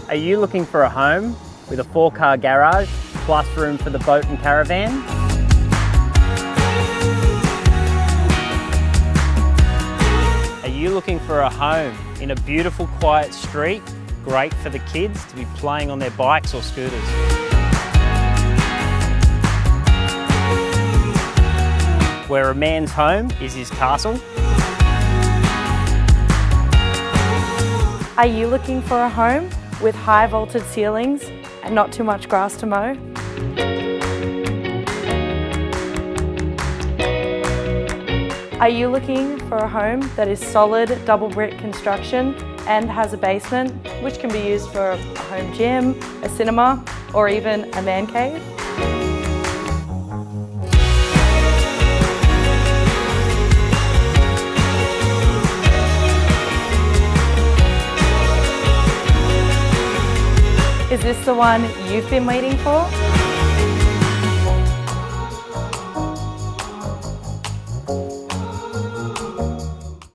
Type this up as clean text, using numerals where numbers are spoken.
Are you looking for a home with a 4-car garage plus room for the boat and caravan? Are you looking for a home in a beautiful quiet street, great for the kids to be playing on their bikes or scooters? Where a man's home is his castle? Are you looking for a home with high vaulted ceilings and not too much grass to mow? Are you looking for a home that is solid double brick construction and has a basement, which can be used for a home gym, a cinema, or even a man cave? Is this the one you've been waiting for?